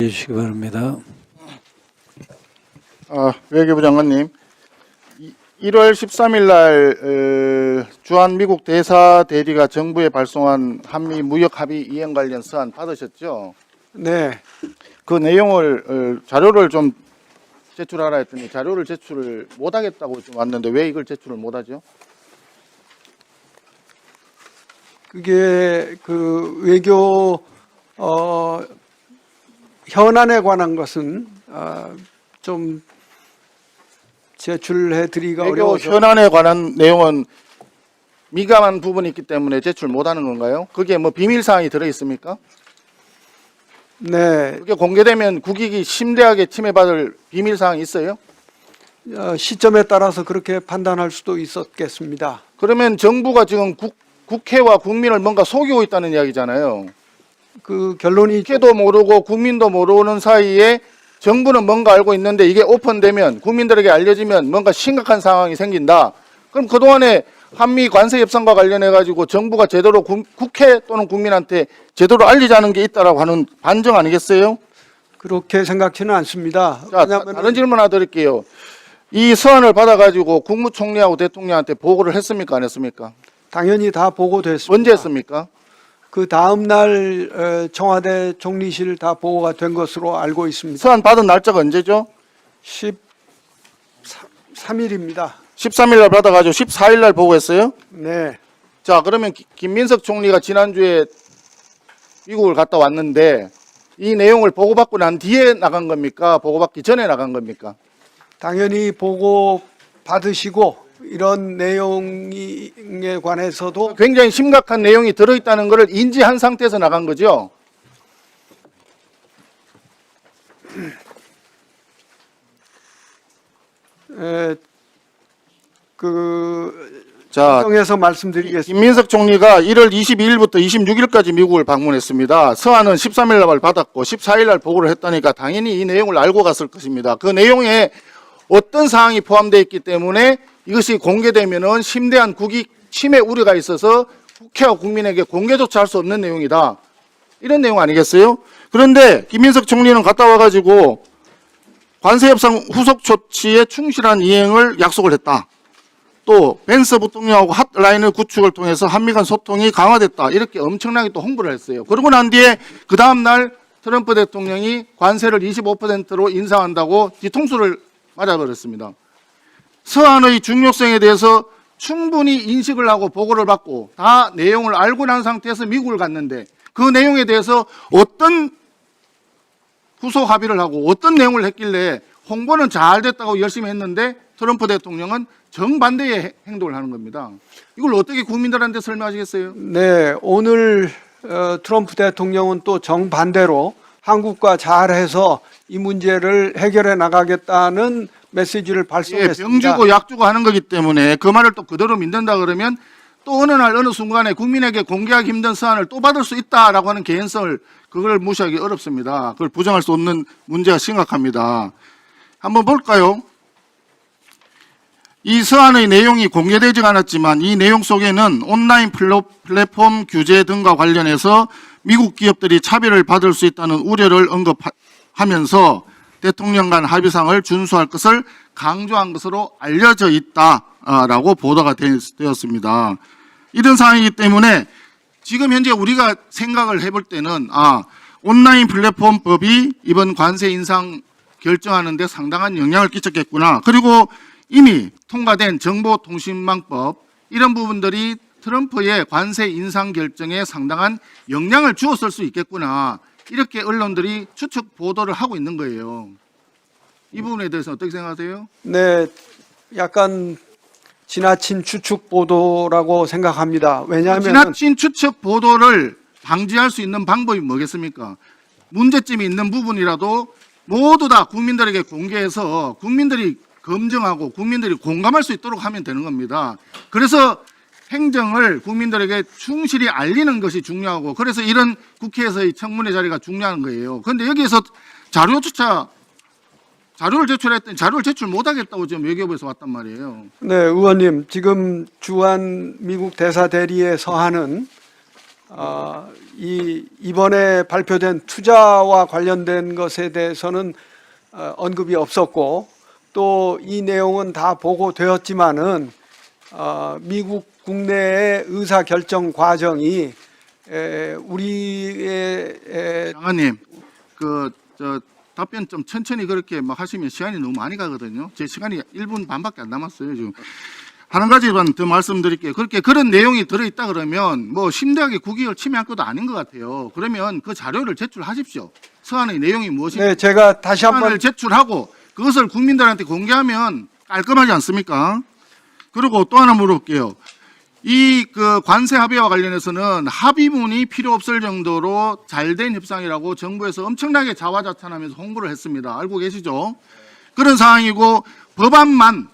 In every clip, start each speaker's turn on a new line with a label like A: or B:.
A: 해주시기 바랍니다.
B: 외교부 장관님, 1월 13일 날 주한 미국 대사 대리가 정부에 발송한 한미 무역 합의 이행 관련 서한 받으셨죠?
C: 네,
B: 그 내용을 자료를 좀 제출하라 했더니 자료를 제출을 못하겠다고 좀 왔는데 왜 이걸 제출을 못하죠?
C: 그게 그 외교 현안에 관한 것은 좀 제출해 드리기가
B: 외교
C: 어려워서
B: 현안에 관한 내용은 미감한 부분이 있기 때문에 제출 못하는 건가요? 그게 뭐 비밀 사항이 들어 있습니까?
C: 네,
B: 그게 공개되면 국익이 심대하게 침해받을 비밀 사항이 있어요?
C: 시점에 따라서 그렇게 판단할 수도 있었겠습니다.
B: 그러면 정부가 지금 국회와 국민을 뭔가 속이고 있다는 이야기잖아요.
C: 그 결론이
B: 국회도 모르고 국민도 모르는 사이에 정부는 뭔가 알고 있는데 이게 오픈되면 국민들에게 알려지면 뭔가 심각한 상황이 생긴다. 그럼 그동안에 한미 관세 협상과 관련해 가지고 정부가 제대로 국회 또는 국민한테 제대로 알리지 않은 게 있다라고 하는 반증 아니겠어요?
C: 그렇게 생각지는 않습니다.
B: 자,
C: 왜냐하면
B: 다른 질문 하나 드릴게요. 이 서한을 받아 가지고 국무총리하고 대통령한테 보고를 했습니까? 안 했습니까?
C: 당연히 다 보고됐습니다.
B: 언제 했습니까?
C: 그 다음 날 청와대 총리실 다 보고가 된 것으로 알고 있습니다.
B: 서한 받은 날짜가 언제죠?
C: 13일입니다.
B: 13일 날 받아가지고 14일 날 보고했어요?
C: 네,
B: 자, 그러면 김민석 총리가 지난주에 미국을 갔다 왔는데 이 내용을 보고받고 난 뒤에 나간 겁니까? 보고받기 전에 나간 겁니까?
C: 당연히 보고 받으시고 이런 내용에 관해서도
B: 굉장히 심각한 내용이 들어있다는 것을 인지한 상태에서 나간 거죠? 자,
C: 정해서 말씀드리겠습니다.
B: 김민석 총리가 1월 22일부터 26일까지 미국을 방문했습니다. 서한은 13일 날 받았고 14일 날 보고를 했다니까 당연히 이 내용을 알고 갔을 것입니다. 그 내용에 어떤 사항이 포함되어 있기 때문에 이것이 공개되면은 심대한 국익 침해 우려가 있어서 국회와 국민에게 공개조차 할 수 없는 내용이다. 이런 내용 아니겠어요? 그런데 김민석 총리는 갔다 와가지고 관세협상 후속 조치에 충실한 이행을 약속을 했다. 또 벤스 부통령하고 핫라인을 구축을 통해서 한미 간 소통이 강화됐다. 이렇게 엄청나게 또 홍보를 했어요. 그러고 난 뒤에 그 다음 날 트럼프 대통령이 관세를 25%로 인상한다고 뒤통수를 맞아버렸습니다. 서한의 중요성에 대해서 충분히 인식을 하고 보고를 받고 다 내용을 알고 난 상태에서 미국을 갔는데 그 내용에 대해서 어떤 후속 합의를 하고 어떤 내용을 했길래 홍보는 잘 됐다고 열심히 했는데 트럼프 대통령은 정반대의 행동을 하는 겁니다. 이걸 어떻게 국민들한테 설명하시겠어요?
C: 네, 오늘 트럼프 대통령은 또 정반대로 한국과 잘해서 이 문제를 해결해 나가겠다는 메시지를
B: 예,
C: 발송했습니다.
B: 병 주고 약 주고 하는 거기 때문에 그 말을 또 그대로 믿는다 그러면 또 어느 날 어느 순간에 국민에게 공개하기 힘든 서한을 또 받을 수 있다라고 하는 개연성을 그걸 무시하기 어렵습니다. 그걸 부정할 수 없는 문제가 심각합니다. 한번 볼까요? 이 서한의 내용이 공개되지 않았지만 이 내용 속에는 온라인 플랫폼 규제 등과 관련해서 미국 기업들이 차별을 받을 수 있다는 우려를 언급하면서 대통령 간 합의상을 준수할 것을 강조한 것으로 알려져 있다라고 보도가 되었습니다. 이런 상황이기 때문에 지금 현재 우리가 생각을 해볼 때는 온라인 플랫폼법이 이번 관세 인상 결정하는 데 상당한 영향을 끼쳤겠구나. 그리고 이미 통과된 정보통신망법 이런 부분들이 트럼프의 관세 인상 결정에 상당한 영향을 주었을 수 있겠구나. 이렇게 언론들이 추측 보도를 하고 있는 거예요. 이 부분에 대해서 어떻게 생각하세요?
C: 네, 약간 지나친 추측 보도라고 생각합니다. 왜냐하면
B: 지나친 추측 보도를 방지할 수 있는 방법이 뭐겠습니까? 문제점이 있는 부분이라도 모두 다 국민들에게 공개해서 국민들이 검증하고 국민들이 공감할 수 있도록 하면 되는 겁니다. 그래서 행정을 국민들에게 충실히 알리는 것이 중요하고 그래서 이런 국회에서의 청문회 자리가 중요한 거예요. 그런데 여기에서 자료를 제출했더니 자료를 제출 못하겠다고 지금 외교부에서 왔단 말이에요.
C: 네, 의원님 지금 주한 미국 대사 대리의 서한은 이번에 발표된 투자와 관련된 것에 대해서는 언급이 없었고, 또 이 내용은 다 보고되었지만은 미국 국내의 의사 결정 과정이 우리의
B: 장관님, 저 답변 좀 천천히 그렇게 막 하시면 시간이 너무 많이 가거든요. 제 시간이 1분 반밖에 안 남았어요, 지금. 한 가지만 더 말씀드릴게요. 그런 내용이 들어있다 그러면 뭐 심대하게 국익을 침해할 것도 아닌 것 같아요. 그러면 그 자료를 제출하십시오. 서한의 내용이 무엇인가
C: 네, 제가 다시 한번
B: 서한을 제출하고 그것을 국민들한테 공개하면 깔끔하지 않습니까? 그리고 또 하나 물어볼게요. 이 관세 합의와 관련해서는 합의문이 필요 없을 정도로 잘된 협상이라고 정부에서 엄청나게 자화자찬하면서 홍보를 했습니다. 알고 계시죠? 그런 상황이고 법안만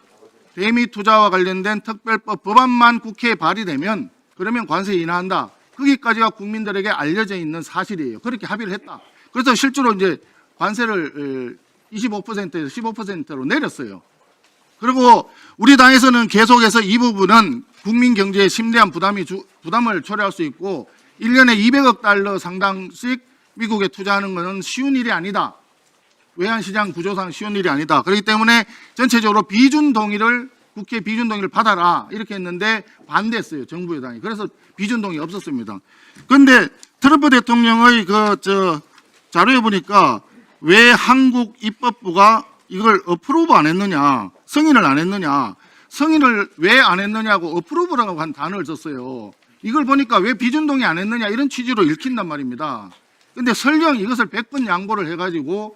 B: 대미 투자와 관련된 특별법 법안만 국회에 발의되면 그러면 관세 인하한다. 거기까지가 국민들에게 알려져 있는 사실이에요. 그렇게 합의를 했다. 그래서 실제로 이제 관세를 25%에서 15%로 내렸어요. 그리고 우리 당에서는 계속해서 이 부분은 국민 경제에 심대한 부담을 초래할 수 있고 1년에 200억 달러 상당씩 미국에 투자하는 것은 쉬운 일이 아니다. 외환시장 구조상 쉬운 일이 아니다. 그렇기 때문에 전체적으로 비준 동의를 국회 비준 동의를 받아라 이렇게 했는데 반대했어요. 정부 여당이. 그래서 비준 동의 없었습니다. 그런데 트럼프 대통령의 자료에 보니까 왜 한국 입법부가 이걸 어프로브 안 했느냐, 승인을 안 했느냐, 승인을 왜 안 했느냐고 어프로브라고 한 단어를 썼어요. 이걸 보니까 왜 비준 동의 안 했느냐 이런 취지로 읽힌단 말입니다. 근데 설령 이것을 100번 양보를 해가지고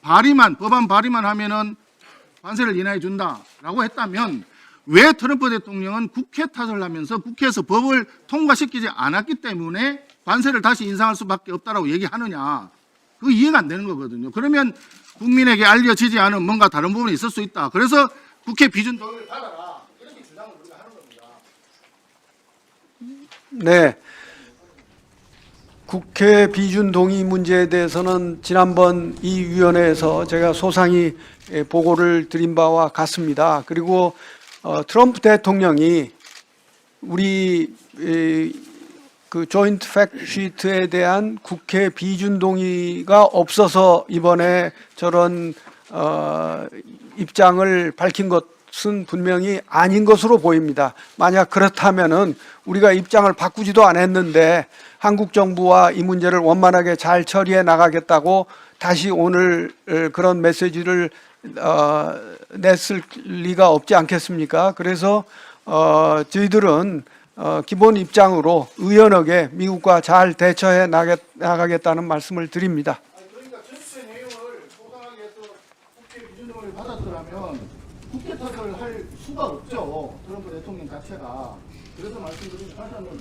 B: 법안 발의만 하면은 관세를 인하해 준다라고 했다면 왜 트럼프 대통령은 국회 탓을 하면서 국회에서 법을 통과시키지 않았기 때문에 관세를 다시 인상할 수밖에 없다라고 얘기하느냐. 그거 이해가 안 되는 거거든요. 그러면 국민에게 알려지지 않은 뭔가 다른 부분이 있을 수 있다. 그래서 국회 비준 동의를 받아라. 이렇게 주장을 우리가 하는 겁니다.
C: 네. 국회 비준 동의 문제에 대해서는 지난번 이 위원회에서 제가 소상히 보고를 드린 바와 같습니다. 그리고 트럼프 대통령이 우리 그 조인트 팩트 시트에 대한 국회 비준 동의가 없어서 이번에 저런 입장을 밝힌 것은 분명히 아닌 것으로 보입니다. 만약 그렇다면은 우리가 입장을 바꾸지도 않았는데 한국 정부와 이 문제를 원만하게 잘 처리해 나가겠다고 다시 오늘 그런 메시지를 냈을 리가 없지 않겠습니까? 그래서 저희들은 기본 입장으로 의연하게 미국과 잘 대처해 나가겠다는 말씀을 드립니다.
B: 그러니까 전체 내용을 소상하게 해서 국회 비준 동의를 받았더라면 국회 탓을 할 수가 없죠. 트럼프 대통령 자체가. 그래서 말씀드리면 다시 한번